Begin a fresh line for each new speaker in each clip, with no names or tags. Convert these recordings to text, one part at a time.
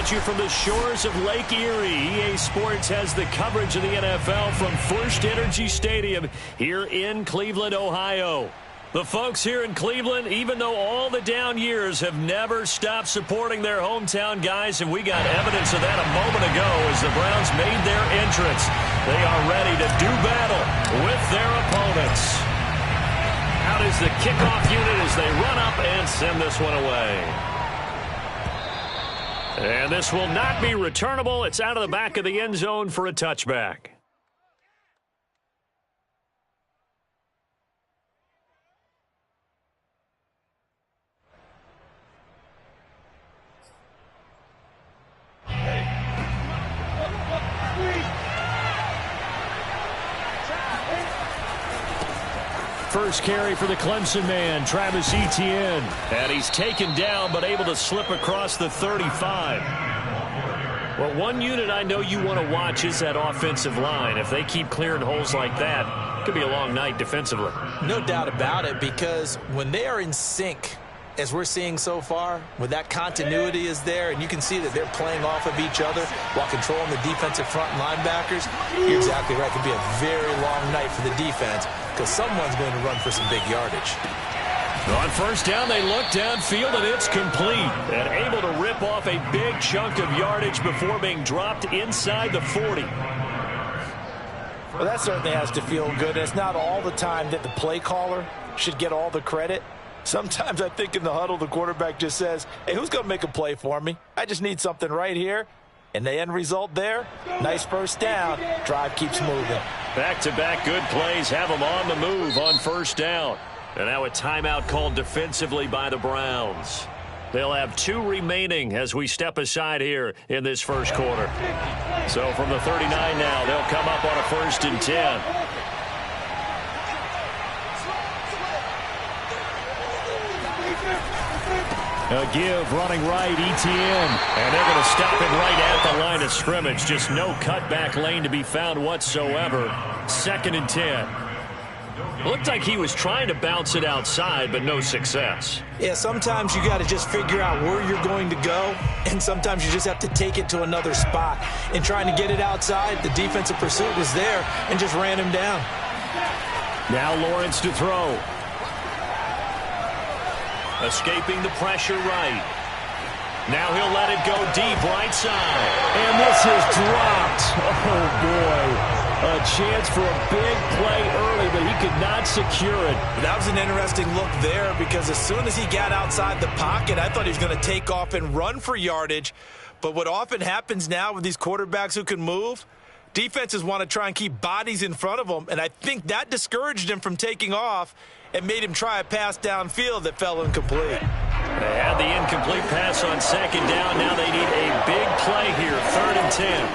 at you from the shores of Lake Erie. EA Sports has the coverage of the NFL from First Energy Stadium here in Cleveland, Ohio. The folks here in Cleveland, even though all the down years, have never stopped supporting their hometown guys, and we got evidence of that a moment ago as the Browns made their entrance. They are ready to do battle with their opponents. Out is the kickoff unit as they run up and send this one away. And this will not be returnable. It's out of the back of the end zone for a touchback. First carry for the Clemson man, Travis Etienne. And he's taken down but able to slip across the 35. Well, one unit I know you want to watch is that offensive line. If they keep clearing holes like that, it could be a long night defensively.
No doubt about it, because when they are in sync, as we're seeing so far, when that continuity is there and you can see that they're playing off of each other while controlling the defensive front linebackers, you're exactly right. It could be a very long night for the defense because someone's going to run for some big yardage.
On first down, they look downfield, and it's complete. And able to rip off a big chunk of yardage before being dropped inside the 40.
Well, that certainly has to feel good. It's not all the time that the play caller should get all the credit. Sometimes I think in the huddle, the quarterback just says, hey, who's going to make a play for me? I just need something right here. And the end result there, nice first down. Drive keeps moving.
Back-to-back good plays have them on the move on first down. And now a timeout called defensively by the Browns. They'll have 2 remaining as we step aside here in this first quarter. So from the 39 now, they'll come up on a 1st and 10. A give, running right, Etienne. And they're going to stop him right at the line of scrimmage. Just no cutback lane to be found whatsoever. 2nd and 10. Looked like he was trying to bounce it outside, but no success.
Yeah, sometimes you got to just figure out where you're going to go, and sometimes you just have to take it to another spot. In trying to get it outside, the defensive pursuit was there and just ran him down.
Now Lawrence to throw. Escaping the pressure right. Now he'll let it go deep right side.
And this is dropped. Oh, boy. A chance for a big play early, but he could not secure it.
That was an interesting look there because as soon as he got outside the pocket, I thought he was going to take off and run for yardage. But what often happens now with these quarterbacks who can move, defenses want to try and keep bodies in front of them, and I think that discouraged him from taking off and made him try a pass downfield that fell incomplete.
They had the incomplete pass on 2nd down. Now they need a big play here, 3rd and 10.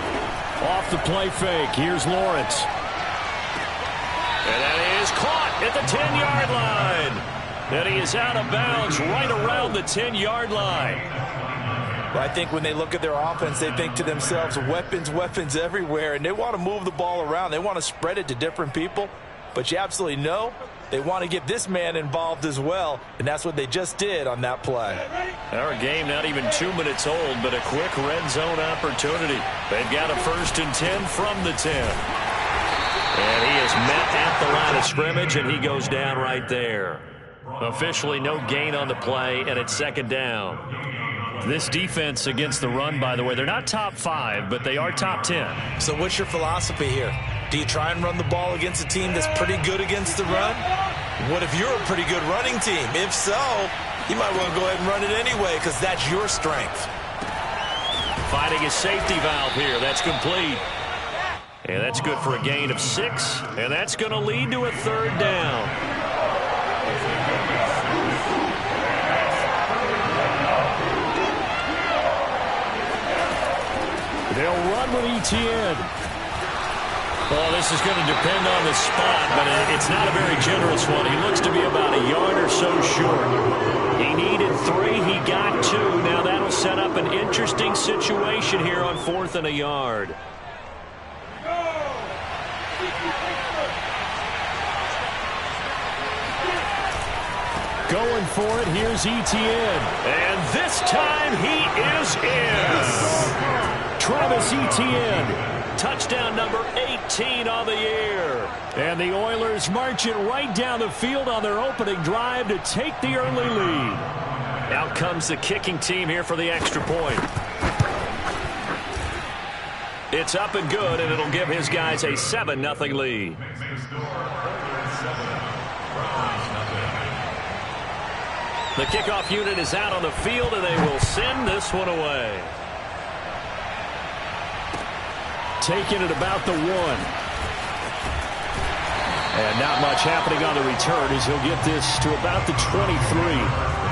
Off the play fake, here's Lawrence.
And that is caught at the 10-yard line. And he is out of bounds right around the 10-yard line.
Well, I think when they look at their offense, they think to themselves, weapons everywhere, and they want to move the ball around. They want to spread it to different people. But you absolutely know they want to get this man involved as well, and that's what they just did on that play.
Our game not even 2 minutes old, but a quick red zone opportunity. They've got a 1st and 10 from the 10. And he is met at the line of scrimmage, and he goes down right there. Officially no gain on the play, and it's 2nd down. This defense against the run, by the way, they're not top 5, but they are top 10.
So what's your philosophy here? Do you try and run the ball against a team that's pretty good against the run? What if you're a pretty good running team? If so, you might want to go ahead and run it anyway because that's your strength.
Finding a safety valve here. That's complete. And that's good for a gain of 6. And that's going to lead to a 3rd down.
They'll run with Etienne.
Well, this is going to depend on the spot, but it's not a very generous one. He looks to be about a yard or so short. He needed 3. He got 2. Now that'll set up an interesting situation here on 4th and a yard.
Going for it, here's Etienne.
And this time he is in. Travis Etienne. Touchdown number 18 on the year. And the Oilers march it right down the field on their opening drive to take the early lead. Out comes the kicking team here for the extra point. It's up and good, and it'll give his guys a 7-0 lead. The kickoff unit is out on the field, and they will send this one away. Taking it about the 1. And not much happening on the return as he'll get this to about the 23.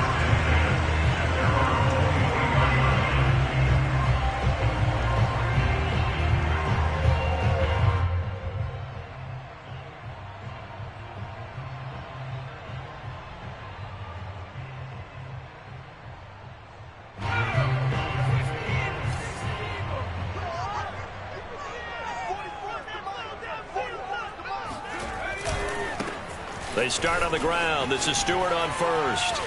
They start on the ground. This is Stewart on first.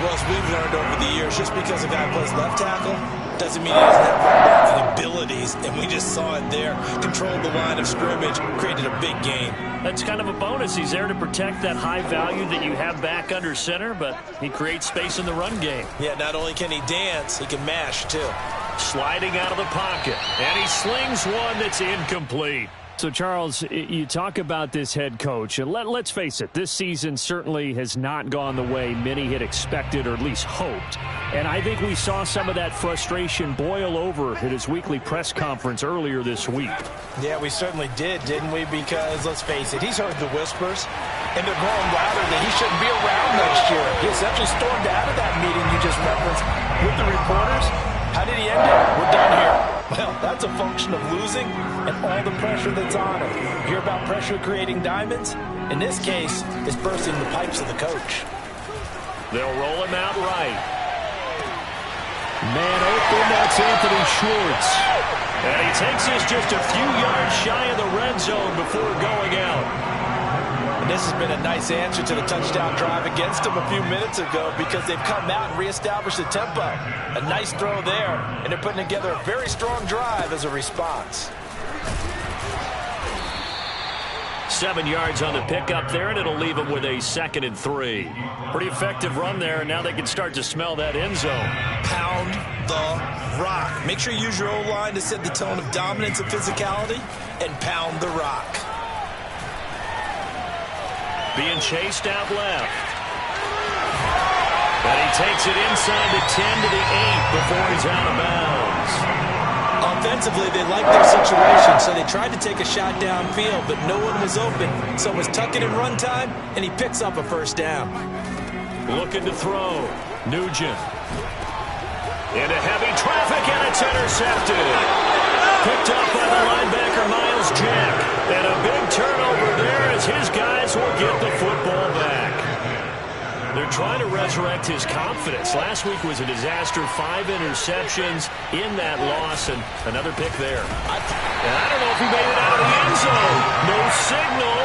Well, as we've learned over the years, just because a guy plays left tackle doesn't mean he doesn't have run blocking abilities. And we just saw it there. Controlled the line of scrimmage, created a big gain.
That's kind of a bonus. He's there to protect that high value that you have back under center, but he creates space in the run game.
Yeah, not only can he dance, he can mash, too.
Sliding out of the pocket, and he slings one that's incomplete. So, Charles, you talk about this head coach, and let's face it, this season certainly has not gone the way many had expected or at least hoped. And I think we saw some of that frustration boil over at his weekly press conference earlier this week.
Yeah, we certainly did, didn't we? Because, let's face it, he's heard the whispers, and they're growing louder that he shouldn't be around next year. He essentially stormed out of that meeting you just referenced with the reporters. How did he end it? We're done here. Well, that's a function of losing and all the pressure that's on him. Hear about pressure creating diamonds? In this case, it's bursting the pipes of the coach.
They'll roll him out right. Man open, that's Anthony Schwartz. And he takes this just a few yards shy of the red zone before going out.
And this has been a nice answer to the touchdown drive against them a few minutes ago because they've come out and reestablished the tempo. A nice throw there, and they're putting together a very strong drive as a response.
7 yards on the pickup there, and it'll leave them with a 2nd and 3. Pretty effective run there, and now they can start to smell that end zone.
Pound the rock. Make sure you use your O-line to set the tone of dominance and physicality, and pound the rock.
Being chased out left. And he takes it inside the 10 to the 8 before he's out of bounds.
Offensively, they liked their situation, so they tried to take a shot downfield, but no one was open. So it was tuck it in run time, and he picks up a first down.
Looking to throw. Nugent. Into heavy traffic, and it's intercepted. Picked up by the linebacker, Miles Jack. And a big turnover there as his guys will get the football back. They're trying to resurrect his confidence. Last week was a disaster. 5 interceptions in that loss, and another pick there. And I don't know if he made it out of the end zone. No signal.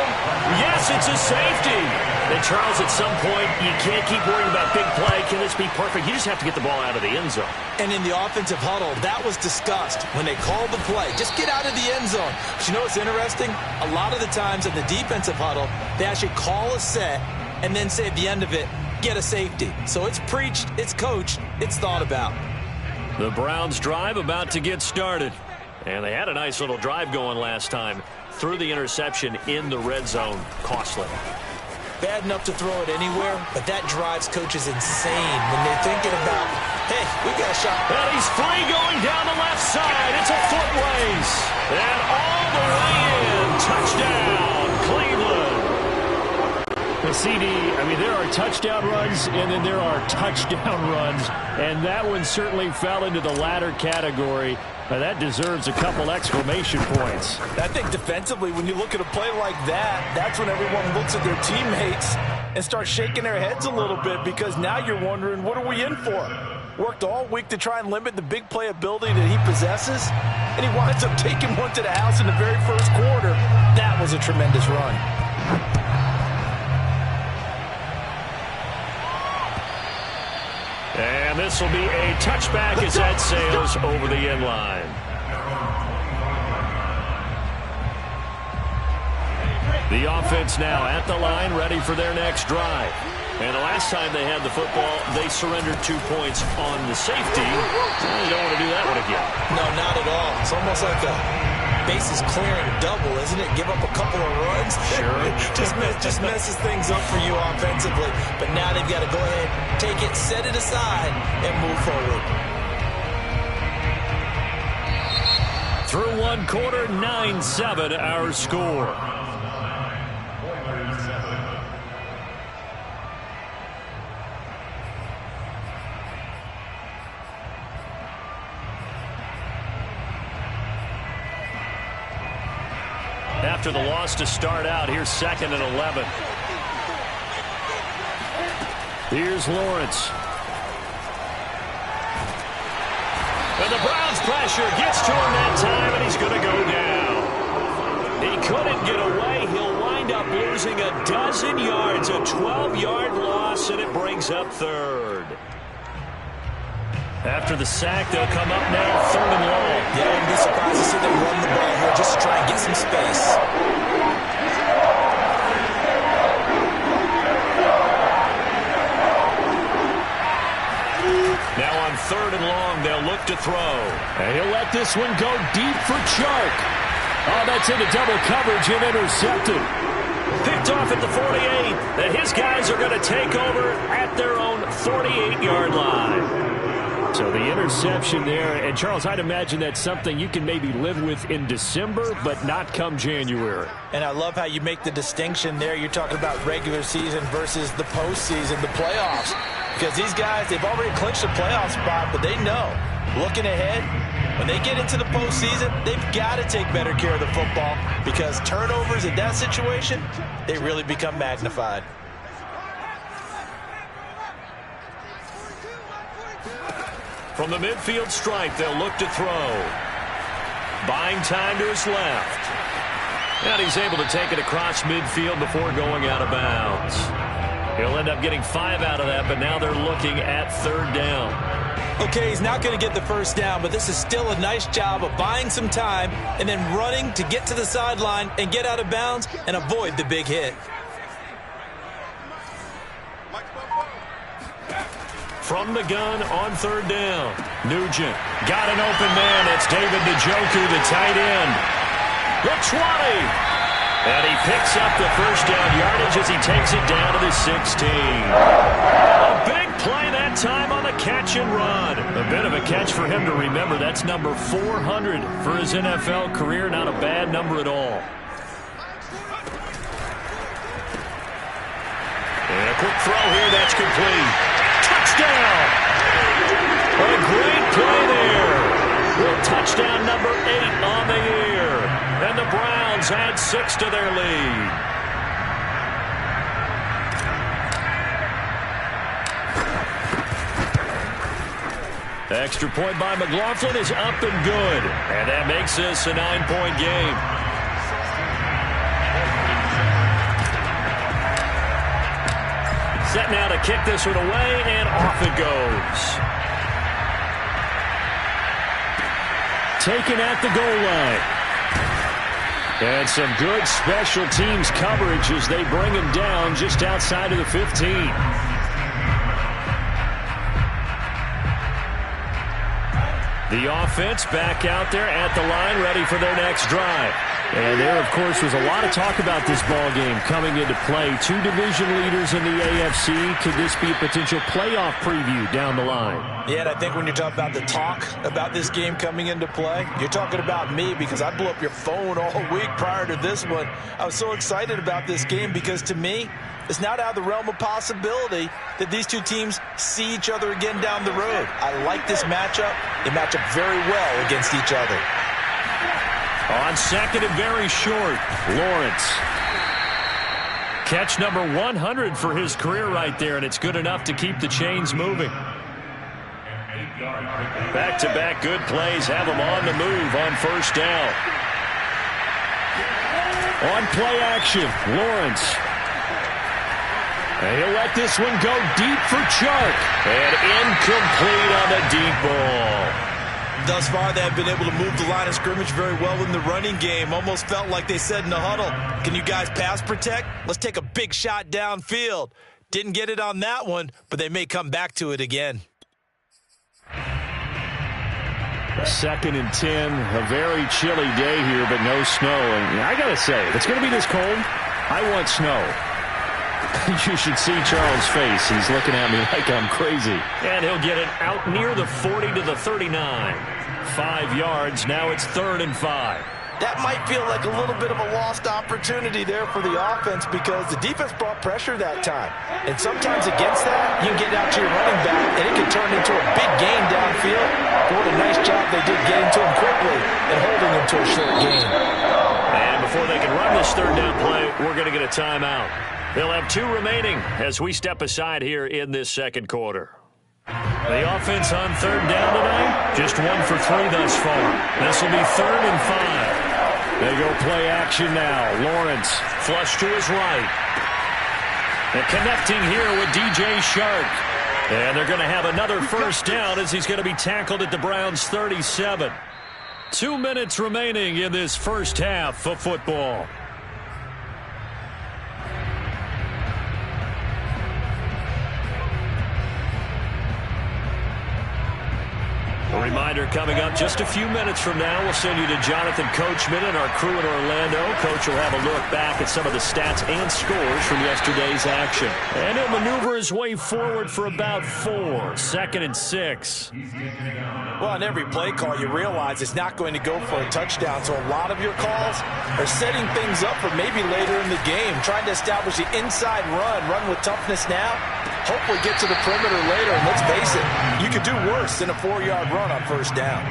Yes, it's a safety. And Charles, at some point, you can't keep worrying about big play. Can this be perfect? You just have to get the ball out of the end zone.
And in the offensive huddle, that was discussed when they called the play. Just get out of the end zone. But you know what's interesting? A lot of the times in the defensive huddle, they actually call a set and then say at the end of it, get a safety. So it's preached, it's coached, it's thought about.
The Browns drive about to get started. And they had a nice little drive going last time. Threw the interception in the red zone. Costly.
Bad enough to throw it anywhere, but that drives coaches insane when they're thinking about, hey, we got a shot.
And he's free going down the left side. It's a foot race. And all the way in. Touchdown, Cleveland. The CD, I mean, there are touchdown runs, and then there are touchdown runs. And that one certainly fell into the latter category. Now, that deserves a couple exclamation points.
I think defensively, when you look at a play like that, that's when everyone looks at their teammates and starts shaking their heads a little bit because now you're wondering, what are we in for? Worked all week to try and limit the big play ability that he possesses, and he winds up taking one to the house in the very first quarter. That was a tremendous run.
And And this will be a touchback as that sails over the end line. The offense now at the line, ready for their next drive. And the last time they had the football, they surrendered 2 points on the safety. You don't want to do that one again.
No, not at all. It's almost like a bases clearing double, isn't it? Give up a couple of runs.
Sure.
just messes things up for you offensively. But now they've got to go ahead, take it, set it aside, and move forward.
Through one quarter, 9-7 our score. After the loss to start out, here's 2nd and 11. Here's Lawrence. And the Browns pressure gets to him that time, and he's going to go down. He couldn't get away. He'll wind up losing a dozen yards, a 12-yard loss, and it brings up 3rd. After the sack, they'll come up now 3rd and long.
Yeah, I wouldn't be surprised to see them run the ball here just to try and get some space.
Now on 3rd and long, they'll look to throw.
And he'll let this one go deep for Chark. Oh, that's into double coverage and intercepted.
Picked off at the 48, and his guys are going to take over at their own 48-yard line.
So the interception there, and Charles, I'd imagine that's something you can maybe live with in December, but not come January.
And I love how you make the distinction there. You're talking about regular season versus the postseason, the playoffs. Because these guys, they've already clinched a playoff spot, but they know, looking ahead, when they get into the postseason, they've got to take better care of the football because turnovers in that situation, they really become magnified.
From the midfield stripe, they'll look to throw. Buying time to his left. And he's able to take it across midfield before going out of bounds. He'll end up getting 5 out of that, but now they're looking at 3rd down.
Okay, he's not going to get the first down, but this is still a nice job of buying some time and then running to get to the sideline and get out of bounds and avoid the big hit.
From the gun on 3rd down. Nugent got an open man. It's David Njoku, the tight end. The 20. And he picks up the first down yardage as he takes it down to the 16. A big play that time on the catch and run. A bit of a catch for him to remember. That's number 400 for his NFL career. Not a bad number at all. And a quick throw here. That's complete. Touchdown! A great play there. With touchdown number 8 on the year. And the Browns add 6 to their lead. Extra point by McLaughlin is up and good. And that makes this a 9-point game. Set now to kick this one away, and off it goes. Taken at the goal line. And some good special teams coverage as they bring him down just outside of the 15. The offense back out there at the line, ready for their next drive. And there, of course, was a lot of talk about this ball game coming into play. 2 division leaders in the AFC. Could this be a potential playoff preview down the line?
Yeah, and I think when you're talking about the talk about this game coming into play, you're talking about me because I blew up your phone all week prior to this one. I was so excited about this game because, to me, it's not out of the realm of possibility that these two teams see each other again down the road. I like this matchup. They match up very well against each other.
On second and very short, Lawrence. Catch number 100 for his career right there, and it's good enough to keep the chains moving. Back-to-back good plays have him on the move on first down. On play action, Lawrence. And he'll let this one go deep for Chark. And incomplete on the deep ball.
Thus far, they have been able to move the line of scrimmage very well in the running game. Almost felt like they said in the huddle, can you guys pass protect? Let's take a big shot downfield. Didn't get it on that one, but they may come back to it again.
2nd and 10, a very chilly day here, but no snow. And I got to say, if it's going to be this cold, I want snow. You should see Charles' face. He's looking at me like I'm crazy. And he'll get it out near the 40 to the 39. 5 yards. Now it's 3rd and 5.
That might feel like a little bit of a lost opportunity there for the offense because the defense brought pressure that time. And sometimes against that, you can get out to your running back, and it can turn into a big gain downfield. But what a nice job they did getting to him quickly and holding him to a short gain.
And before they can run this 3rd down play, we're going to get a timeout. They'll have 2 remaining as we step aside here in this 2nd quarter. The offense on 3rd down tonight, just 1 for 3 thus far. This will be 3rd and 5. They go play action now. Lawrence flush to his right. And connecting here with DJ Chark. And they're going to have another 1st down as he's going to be tackled at the Browns' 37. 2 minutes remaining in this first half of football. A reminder coming up just a few minutes from now, we'll send you to Jonathan Coachman and our crew in Orlando. Coach will have a look back at some of the stats and scores from yesterday's action. And he'll maneuver his way forward for about 4. 2nd and 6.
Well, on every play call, you realize it's not going to go for a touchdown. So a lot of your calls are setting things up for maybe later in the game, trying to establish the inside run with toughness now. Hopefully get to the perimeter later. And let's face it, you could do worse than a 4-yard run on 1st down.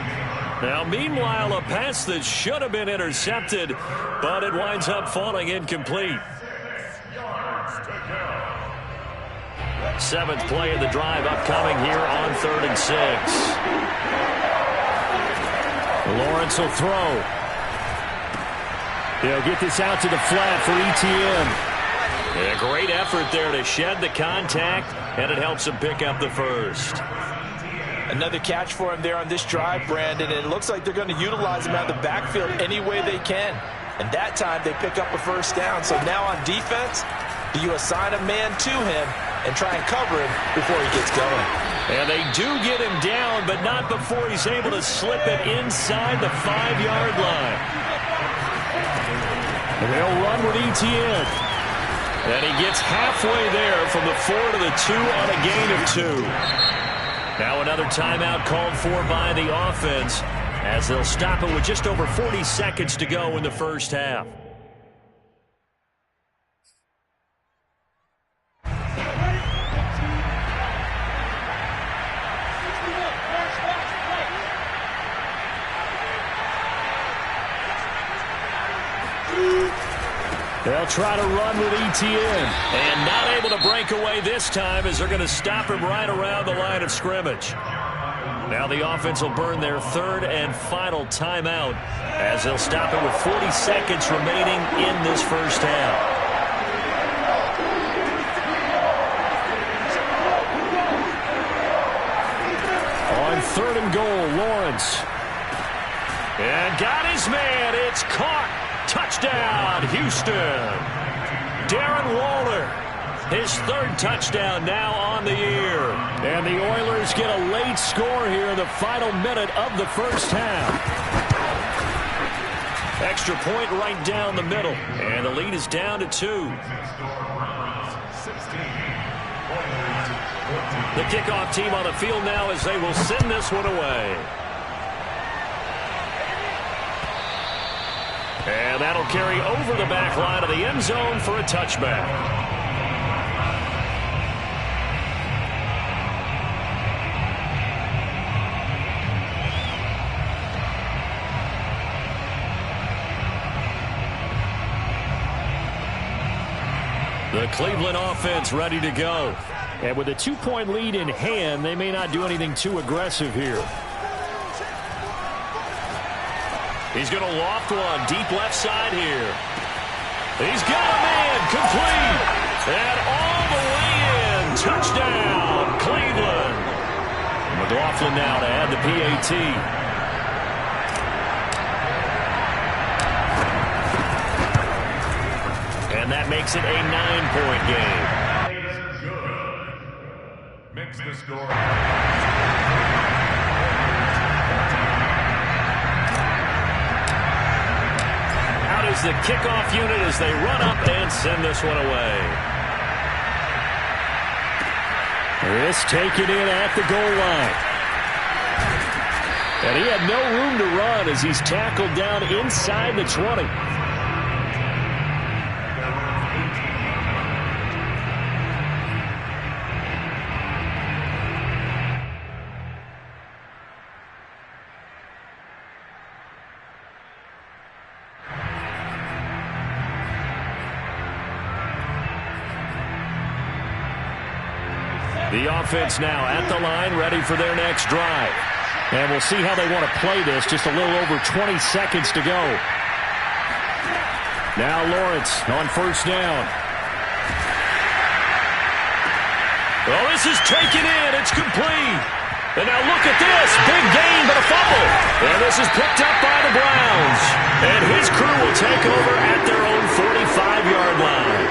Now, meanwhile, a pass that should have been intercepted, but it winds up falling incomplete. 7th play of the drive upcoming here on 3rd and 6. Lawrence will throw. He'll get this out to the flat for ETN. A great effort there to shed the contact, and it helps him pick up the 1st.
Another catch for him there on this drive, Brandon, and it looks like they're going to utilize him out of the backfield any way they can. And that time they pick up a 1st down. So now on defense, do you assign a man to him and try and cover him before he gets going?
And they do get him down, but not before he's able to slip it inside the 5-yard line. And they'll run with ETN. And he gets halfway there from the 4 to the 2 on a gain of 2. Now another timeout called for by the offense as they'll stop it with just over 40 seconds to go in the first half. They'll try to run with ETN. And not able to break away this time as they're going to stop him right around the line of scrimmage. Now the offense will burn their 3rd and final timeout as they'll stop it with 40 seconds remaining in this first half. On 3rd and goal, Lawrence. And got his man. It's caught. Touchdown, Houston. Darren Waller, his 3rd touchdown now on the year. And the Oilers get a late score here in the final minute of the first half. Extra point right down the middle. And the lead is down to 2. The kickoff team on the field now as they will send this one away. And that'll carry over the back line of the end zone for a touchback. The Cleveland offense ready to go. And with a 2-point lead in hand, they may not do anything too aggressive here. He's going to loft one deep left side here. He's got a man complete. And all the way touchdown, Cleveland. McLaughlin now to add the PAT. And that makes it a 9-point game.
Makes the score.
Out is the kickoff unit as they run up and send this one away.
This taken in at the goal line. And he had no room to run as he's tackled down inside the 20.
The offense now at the line, ready for their next drive. And we'll see how they want to play this. Just a little over 20 seconds to go. Now Lawrence on first down. Well, this is taken in. It's complete. And now look at this. Big gain, but a fumble. And this is picked up by the Browns. And his crew will take over at their own 45-yard line.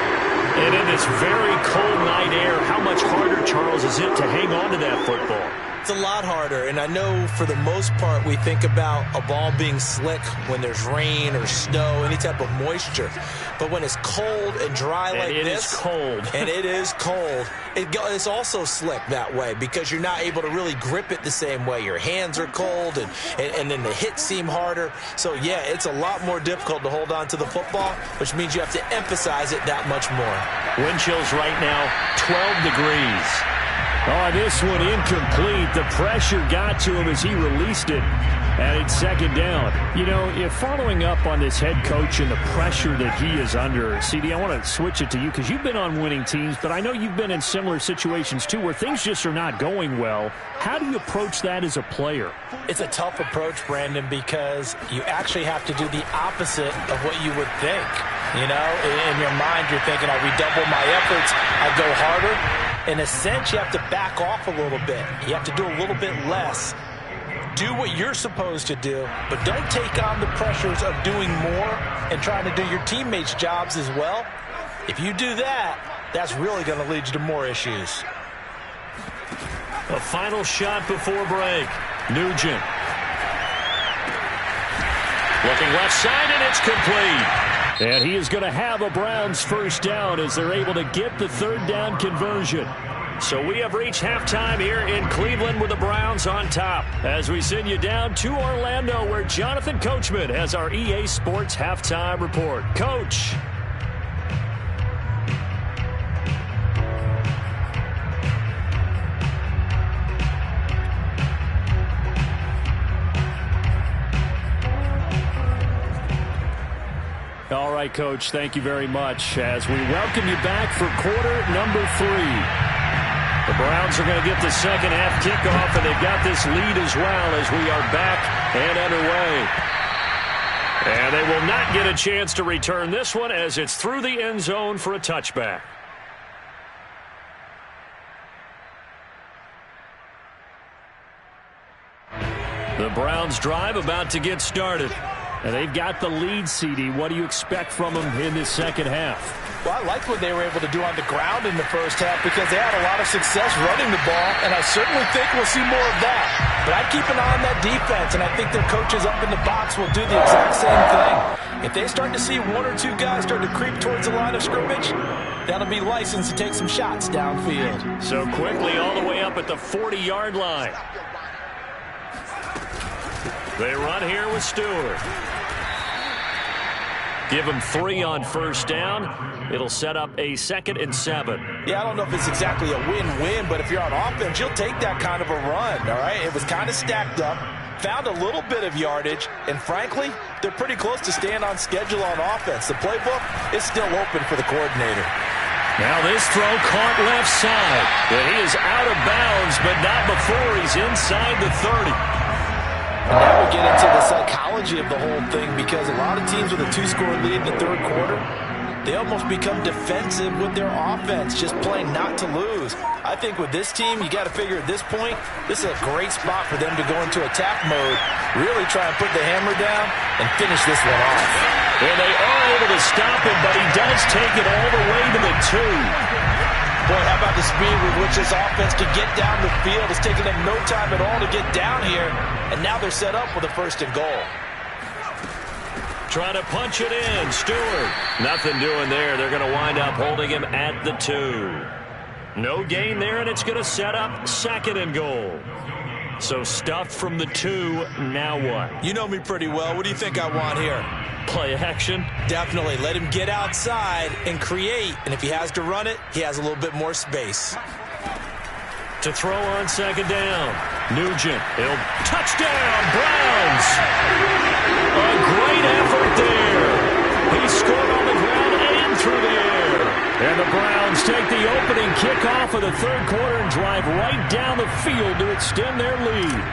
And in this very cold night air, how much harder, Charles, is it to hang on to that football?
It's a lot harder, and I know for the most part we think about a ball being slick when there's rain or snow, any type of moisture. But when it's cold and dry like this,
it is cold.
and it is cold, it's also slick that way because you're not able to really grip it the same way. Your hands are cold, and then the hits seem harder. So, yeah, it's a lot more difficult to hold on to the football, which means you have to emphasize it that much more.
Wind chills right now, 12 degrees.
Oh, this one incomplete. The pressure got to him as he released it. And it's second down. You know, if following up on this head coach and the pressure that he is under, CD, I want to switch it to you because you've been on winning teams, but I know you've been in similar situations too where things just are not going well. How do you approach that as a player?
It's a tough approach, Brandon, because you actually have to do the opposite of what you would think. You know, in your mind, you're thinking, I redouble my efforts, I go harder. In a sense, you have to back off a little bit. You have to do a little bit less. Do what you're supposed to do, but don't take on the pressures of doing more and trying to do your teammates' jobs as well. If you do that, that's really going to lead you to more issues.
A final shot before break. Nugent. Looking left side, and it's complete.
And he is going to have a Browns first down as they're able to get the third down conversion.
So we have reached halftime here in Cleveland with the Browns on top. As we send you down to Orlando where Jonathan Coachman has our EA Sports halftime report. Coach.
All right, Coach, thank you very much as we welcome you back for quarter number 3.
The Browns are going to get the second half kickoff, and they've got this lead as well as we are back and underway. And they will not get a chance to return this one as it's through the end zone for a touchback. The Browns drive about to get started.
And they've got the lead, CD. What do you expect from them in this second half?
Well, I like what they were able to do on the ground in the first half because they had a lot of success running the ball, and I certainly think we'll see more of that. But I'd keep an eye on that defense, and I think their coaches up in the box will do the exact same thing. If they start to see one or two guys start to creep towards the line of scrimmage, that'll be licensed to take some shots downfield.
So quickly all the way up at the 40-yard line. They run here with Stewart. Give him 3 on first down. It'll set up a 2nd and 7.
Yeah, I don't know if it's exactly a win-win, but if you're on offense, you'll take that kind of a run, all right? It was kind of stacked up, found a little bit of yardage, and frankly, they're pretty close to staying on schedule on offense. The playbook is still open for the coordinator.
Now this throw caught left side. And he is out of bounds, but not before he's inside the 30.
And now we get into the psychology of the whole thing because a lot of teams with a 2-score lead in the third quarter, they almost become defensive with their offense, just playing not to lose. I think with this team, you got to figure at this point, this is a great spot for them to go into attack mode, really try and put the hammer down and finish this one off.
And they are able to stop him, but he does take it all the way to the 2.
Boy, how about the speed with which this offense can get down the field? It's taken them no time at all to get down here, and now they're set up with a 1st and goal.
Trying to punch it in. Stewart. Nothing doing there. They're going to wind up holding him at the 2. No gain there, and it's going to set up 2nd and goal. So stuffed from the 2. Now what?
You know me pretty well. What do you think I want here?
Play action?
Definitely. Let him get outside and create. And if he has to run it, he has a little bit more space.
To throw on 2nd down. Nugent. He'll touchdown. Browns. A great effort there. He scored on the ground and through the air. And the Browns take the opening kickoff of the 3rd quarter and drive right down the field to extend their lead.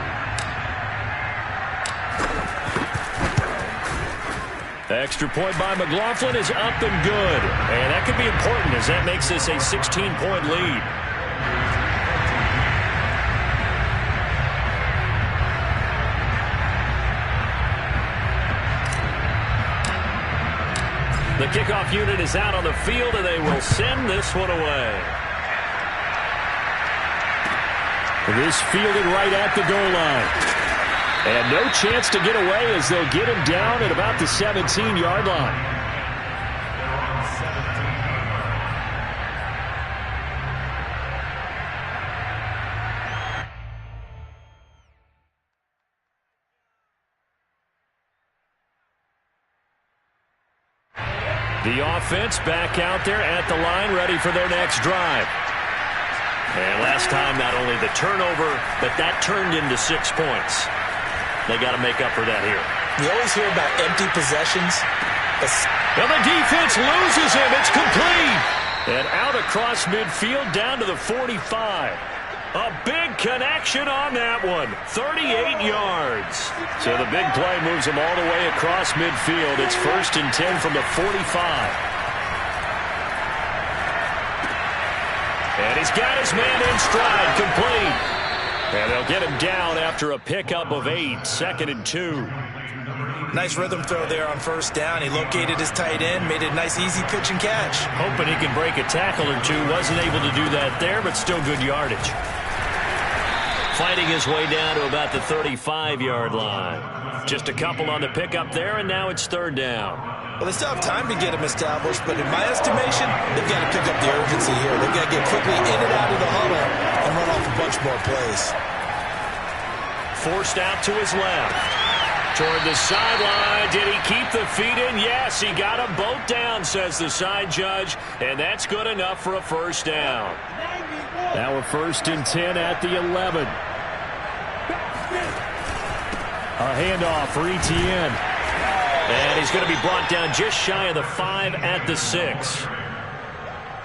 The extra point by McLaughlin is up and good. And that could be important as that makes this a 16-point lead. The kickoff unit is out on the field, and they will send this one away. This fielded right at the goal line. And no chance to get away as they'll get him down at about the 17-yard line. The offense back out there at the line, ready for their next drive. And last time, not only the turnover, but that turned into 6 points. They got to make up for that here.
You always hear about empty possessions.
And the defense loses him. It's complete. And out across midfield, down to the 45. A big connection on that one. 38 yards. So the big play moves him all the way across midfield. It's 1st and 10 from the 45. And he's got his man in stride, complete. And they'll get him down after a pickup of 8, 2nd and 2.
Nice rhythm throw there on 1st down. He located his tight end, made a nice easy pitch and catch.
Hoping he can break a tackle or two. Wasn't able to do that there, but still good yardage. Fighting his way down to about the 35-yard line. Just a couple on the pickup there, and now it's 3rd down.
Well, they still have time to get him established, but in my estimation, they've got to pick up the urgency here. They've got to get quickly in and out of the huddle and run off a bunch more plays.
Forced out to his left. Toward the sideline. Did he keep the feet in? Yes, he got them both down, says the side judge, and that's good enough for a 1st down. Now a 1st and 10 at the 11. A handoff for Etienne. And he's going to be brought down just shy of the 5 at the 6.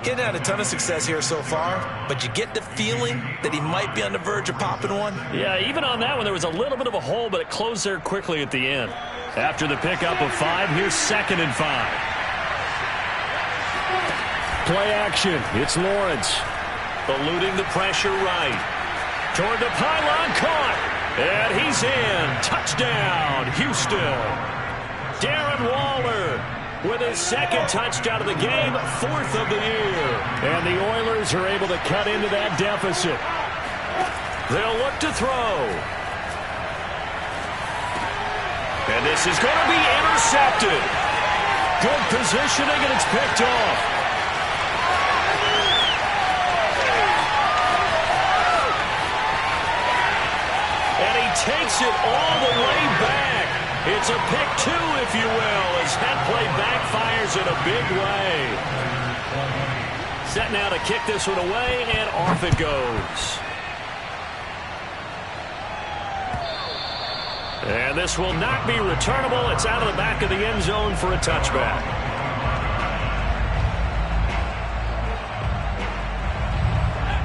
He hadn't had a ton of success here so far, but you get the feeling that he might be on the verge of popping one.
Yeah, even on that one, there was a little bit of a hole, but it closed there quickly at the end. After the pickup of 5, here's 2nd and 5. Play action. It's Lawrence. Eluding the pressure right. Toward the pylon, caught. And he's in. Touchdown, Houston. Darren Waller with his 2nd touchdown of the game, 4th of the year. And the Oilers are able to cut into that deficit. They'll look to throw. And this is going to be intercepted. Good positioning, and it's picked off. Takes it all the way back. It's a pick 2, if you will, as that play backfires in a big way. Set now to kick this one away, and off it goes. And this will not be returnable. It's out of the back of the end zone for a touchback.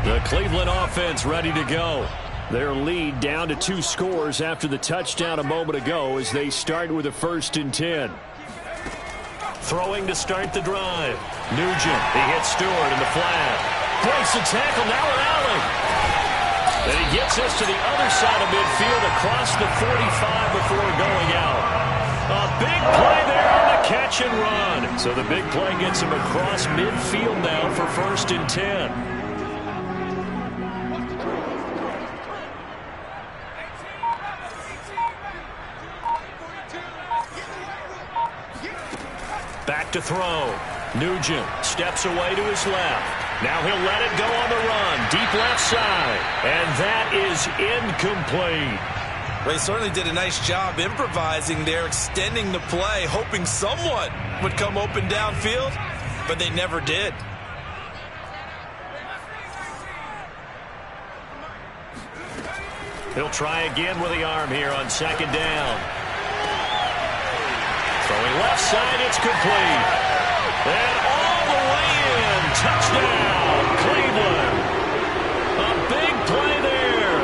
The Cleveland offense ready to go. Their lead down to 2 scores after the touchdown a moment ago as they start with a 1st and 10. Throwing to start the drive. Nugent, he hits Stewart in the flat. Breaks the tackle, now an alley. And he gets us to the other side of midfield across the 45 before going out. A big play there on the catch and run. So the big play gets him across midfield now for 1st and 10. Back to throw. Nugent steps away to his left. Now he'll let it go on the run. Deep left side. And that is incomplete.
They certainly did a nice job improvising there, extending the play, hoping someone would come open downfield, but they never did.
He'll try again with the arm here on 2nd down. Throwing left side, it's complete. And all the way in. Touchdown, Cleveland. A big play there.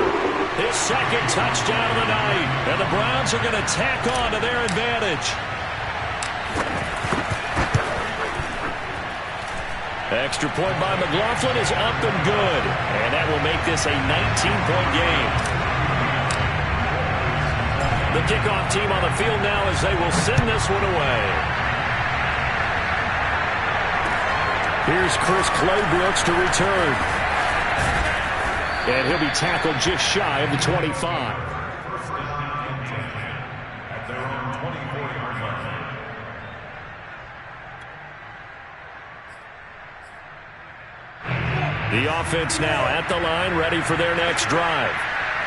His 2nd touchdown of the night. And the Browns are going to tack on to their advantage. Extra point by McLaughlin is up and good. And that will make this a 19-point game. The kickoff team on the field now as they will send this one away. Here's Chris Claybrooks to return. And he'll be tackled just shy of the 25. The offense now at the line, ready for their next drive.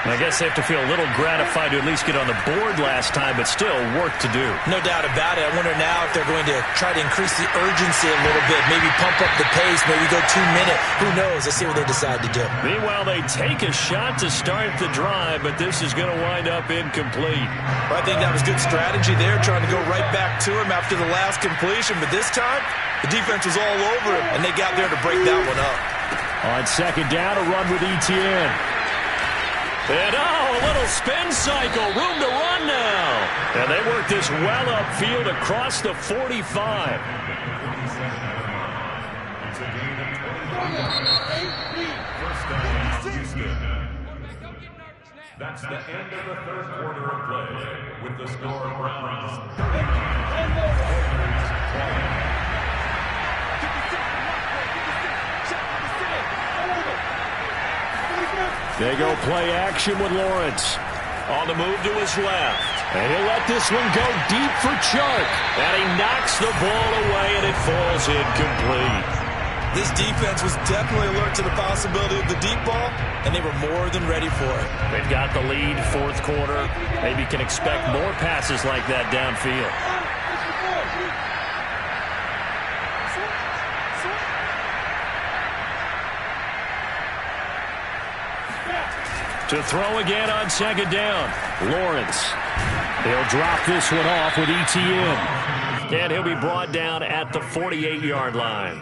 I guess they have to feel a little gratified to at least get on the board last time, but still work to do.
No doubt about it. I wonder now if they're going to try to increase the urgency a little bit, maybe pump up the pace, maybe go 2-minute. Who knows? Let's see what they decide to do.
Meanwhile, they take a shot to start the drive, but this is going to wind up incomplete.
Well, I think that was good strategy there, trying to go right back to him after the last completion, but this time the defense was all over him, and they got there to break that one up.
On 2nd down, a run with Etienne. And a little spin cycle, room to run now. And they work this well upfield across the 45.
That's the end of the 3rd quarter of play with the score Browns.
They go play action with Lawrence. On the move to his left. And he'll let this one go deep for Chark. And he knocks the ball away, and it falls incomplete.
This defense was definitely alert to the possibility of the deep ball, and they were more than ready for it.
They've got the lead, 4th quarter. Maybe can expect more passes like that downfield. To throw again on 2nd down. Lawrence. He'll drop this one off with Etienne. And he'll be brought down at the 48-yard line.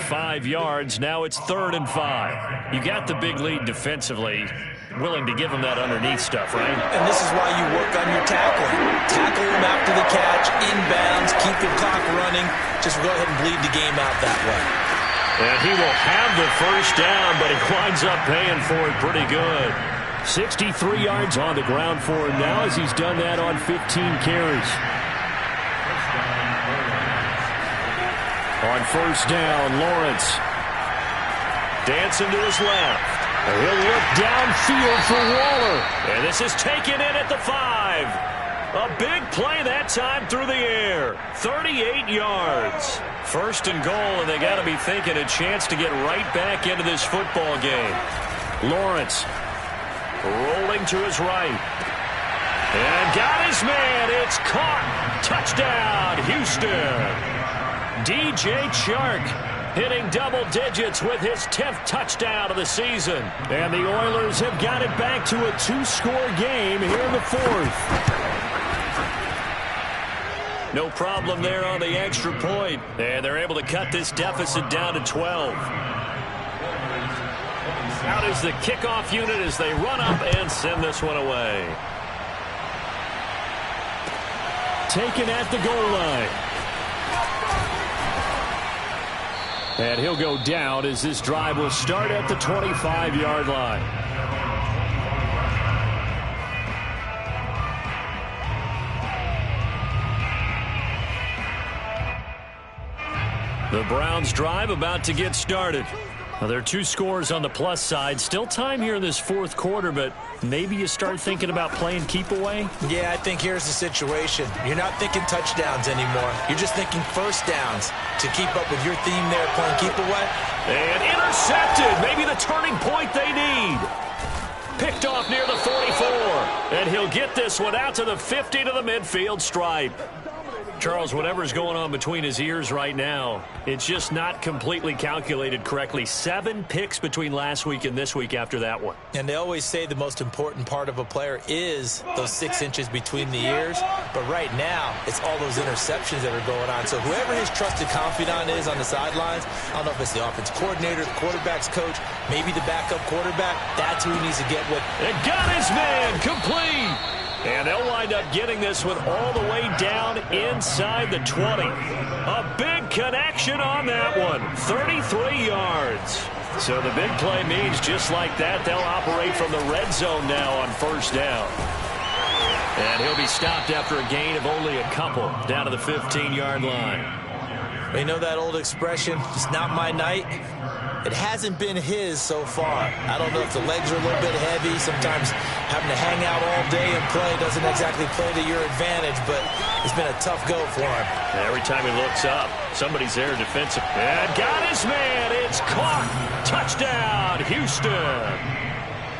5 yards. Now it's 3rd and 5. You got the big lead defensively. Willing to give him that underneath stuff, right?
And this is why you work on your tackling. Tackle him after the catch, inbounds, keep the clock running. Just go ahead and bleed the game out that way.
And he will have the 1st down, but he winds up paying for it pretty good. 63 yards on the ground for him now as he's done that on 15 carries. On 1st down, Lawrence dancing to his left. And he'll look downfield for Waller. And this is taken in at the 5. A big play that time through the air. 38 yards. 1st and goal, and they got to be thinking a chance to get right back into this football game. Lawrence rolling to his right. And got his man. It's caught. Touchdown, Houston. DJ Chark hitting double digits with his 10th touchdown of the season. And the Oilers have got it back to a 2-score game here in the 4th. No problem there on the extra point. And they're able to cut this deficit down to 12. Out is the kickoff unit as they run up and send this one away. Taken at the goal line.
And he'll go down as this drive will start at the 25-yard line. The Browns drive about to get started. Now, there are 2 scores on the plus side. Still time here in this fourth quarter, but maybe you start thinking about playing keep away?
Yeah, I think here's the situation. You're not thinking touchdowns anymore. You're just thinking first downs to keep up with your theme there, playing keep away.
And intercepted. Maybe the turning point they need. Picked off near the 44. And he'll get this one out to the 50 to the midfield stripe. Charles, whatever's going on between his ears right now, it's just not completely calculated correctly. 7 picks between last week and this week after that one.
And they always say the most important part of a player is those 6 inches between the ears. But right now, it's all those interceptions that are going on. So whoever his trusted confidant is on the sidelines, I don't know if it's the offense coordinator, the quarterback's coach, maybe the backup quarterback, that's who he needs to get with.
And got his man complete. And they'll wind up getting this one all the way down inside the 20. A big connection on that one. 33 yards. So the big play means just like that, they'll operate from the red zone now on first down. And he'll be stopped after a gain of only a couple down to the 15-yard line.
You know that old expression, it's not my night? It hasn't been his so far. I don't know if the legs are a little bit heavy. Sometimes having to hang out all day and play doesn't exactly play to your advantage, but it's been a tough go for him.
Every time he looks up, somebody's there defensive. And got his man. It's caught. Touchdown, Houston.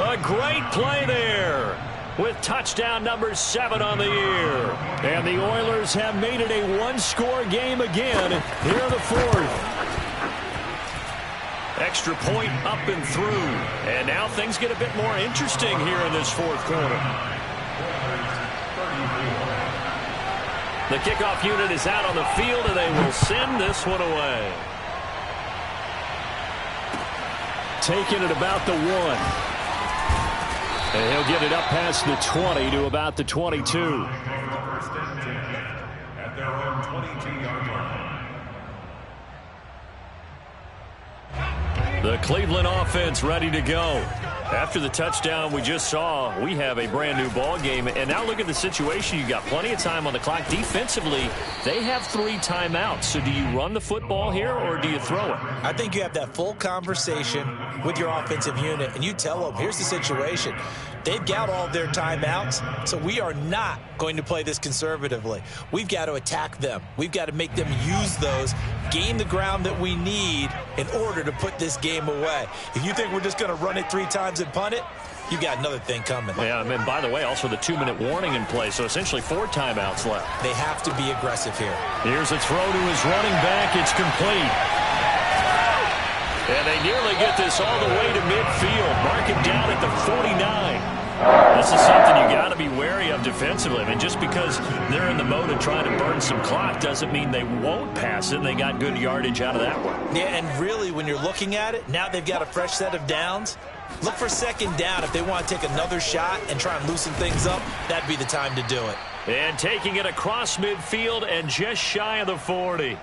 A great play there with touchdown number 7 on the year. And the Oilers have made it a one-score game again here in the fourth. Extra point up and through. And now things get a bit more interesting here in this fourth quarter. The kickoff unit is out on the field, and they will send this one away.
Taking it about the 1. And he'll get it up past the 20 to about the 22.
At their own 22-yard line.
The Cleveland offense ready to go. After the touchdown we just saw, we have a brand new ball game. And now look at the situation. You got plenty of time on the clock. Defensively, they have 3 timeouts. So do you run the football here or do you throw it?
I think you have that full conversation with your offensive unit, and you tell them, here's the situation. They've got all their timeouts, so we are not going to play this conservatively. We've got to attack them. We've got to make them use those, gain the ground that we need in order to put this game away. If you think we're just going to run it 3 times and punt it, you got another thing coming.
Yeah, and by the way, also the 2-minute warning in play, so essentially 4 timeouts left.
They have to be aggressive here.
Here's a throw to his running back. It's complete. And they nearly get this all the way to midfield. Mark it down at the 49. This is something you got to be wary of defensively. I mean, just because they're in the mode of trying to burn some clock doesn't mean they won't pass it. And they got good yardage out of that one.
Yeah, and really, when you're looking at it, now they've got a fresh set of downs. Look for second down. If they want to take another shot and try and loosen things up, that'd be the time to do it.
And taking it across midfield and just shy of the 40.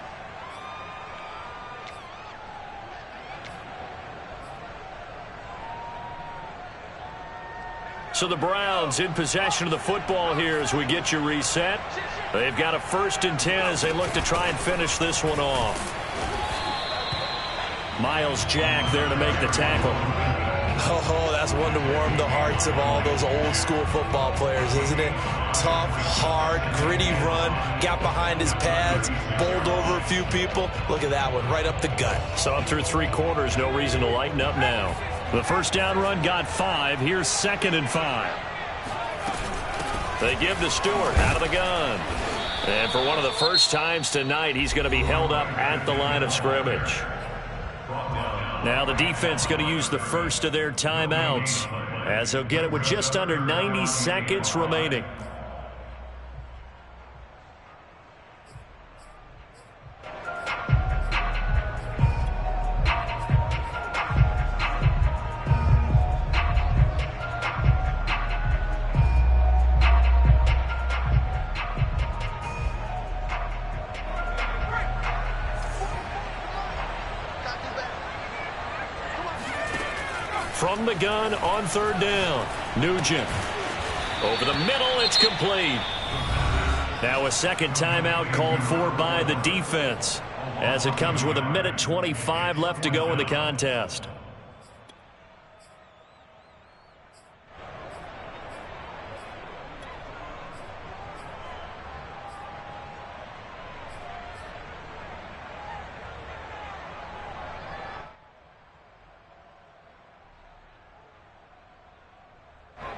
So the Browns in possession of the football here as we get you reset. They've got a 1st and 10 as they look to try and finish this one off. Miles Jack there to make the tackle.
Oh, that's one to warm the hearts of all those old school football players, isn't it? Tough, hard, gritty run, got behind his pads, bowled over a few people. Look at that one, right up the gut.
So up through 3 quarters, no reason to lighten up now. The first down run got 5. Here's 2nd and 5. They give to Stewart out of the gun. And for one of the first times tonight, he's going to be held up at the line of scrimmage. Now the defense going to use the first of their timeouts as they'll get it with just under 90 seconds remaining. from the gun on third down. Nugent. Over the middle, it's complete. Now a second timeout called for by the defense, as it comes with 1:25 left to go in the contest.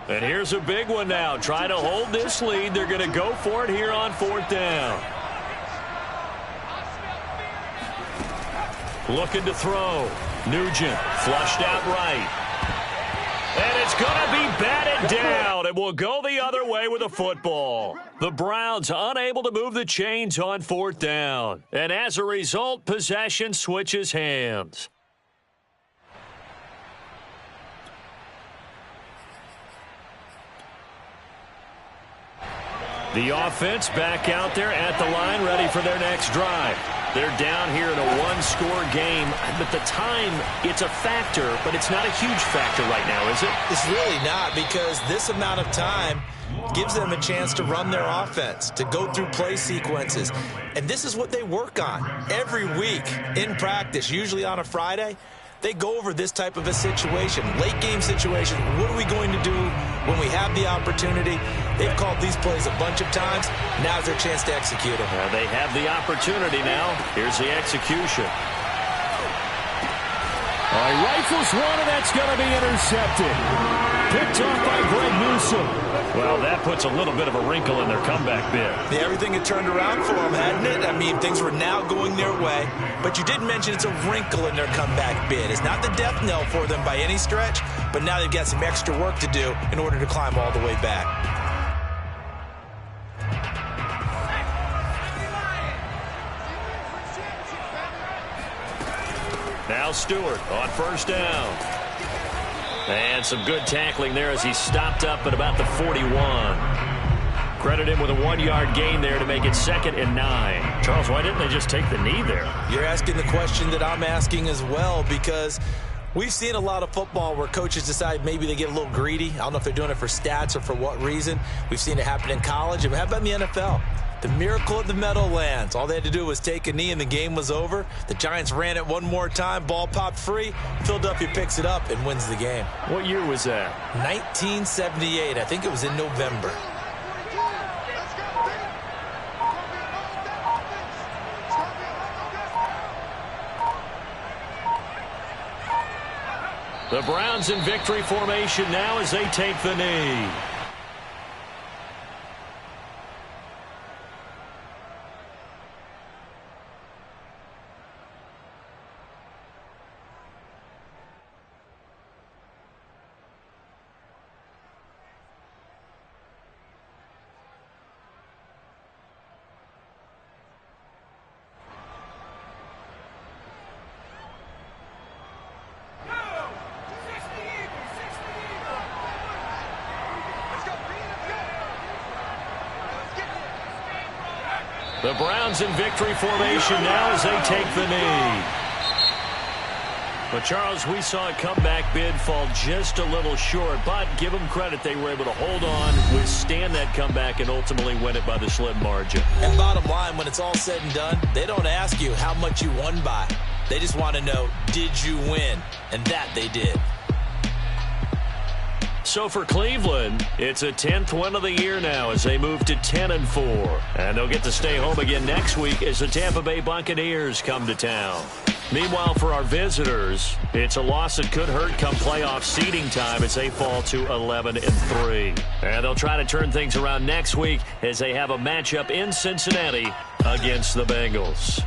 And here's a big one now. Try to hold this lead. They're going to go for it here on fourth down. Looking to throw. Nugent flushed out right. And it's going to be batted down. It will go the other way with a football. The Browns unable to move the chains on fourth down. And as a result, possession switches hands. The offense back out there at the line, ready for their next drive. They're down here in a one-score game, but the time, it's a factor, but it's not a huge factor right now, is it?
It's really not, because this amount of time gives them a chance to run their offense, to go through play sequences. And this is what they work on every week in practice, usually on a Friday. They go over this type of a situation, late game situation. What are we going to do when we have the opportunity? They've called these plays a bunch of times. Now's their chance to execute them.
Well, they have the opportunity now. Here's the execution.
All right, rifles one, and that's going to be intercepted. Picked off by Greg Newsome.
Well, that puts a little bit of a wrinkle in their comeback bid.
Yeah, everything had turned around for them, hadn't it? I mean, things were now going their way. But you did mention it's a wrinkle in their comeback bid. It's not the death knell for them by any stretch, but now they've got some extra work to do in order to climb all the way back.
Now Stewart on first down. And some good tackling there as he stopped up at about the 41. Credit him with a 1-yard gain there to make it 2nd and 9.
Charles, why didn't they just take the knee there?
You're asking the question that I'm asking as well, because we've seen a lot of football where coaches decide maybe they get a little greedy. I don't know if they're doing it for stats or for what reason. We've seen it happen in college. And how about in the NFL? The miracle of the Meadowlands. All they had to do was take a knee and the game was over. The Giants ran it one more time. Ball popped free. Philadelphia picks it up and wins the game.
What year was that?
1978. I think it was in November.
The Browns in victory formation now as they take the knee. The Browns in victory formation now as they take the knee. But, Charles, we saw a comeback bid fall just a little short, but give them credit. They were able to hold on, withstand that comeback, and ultimately win it by the slim margin.
And bottom line, when it's all said and done, they don't ask you how much you won by. They just want to know, did you win? And that they did.
So for Cleveland, it's a 10th win of the year now as they move to 10-4. And they'll get to stay home again next week as the Tampa Bay Buccaneers come to town. Meanwhile, for our visitors, it's a loss that could hurt come playoff seeding time as they fall to 11-3. And they'll try to turn things around next week as they have a matchup in Cincinnati against the Bengals.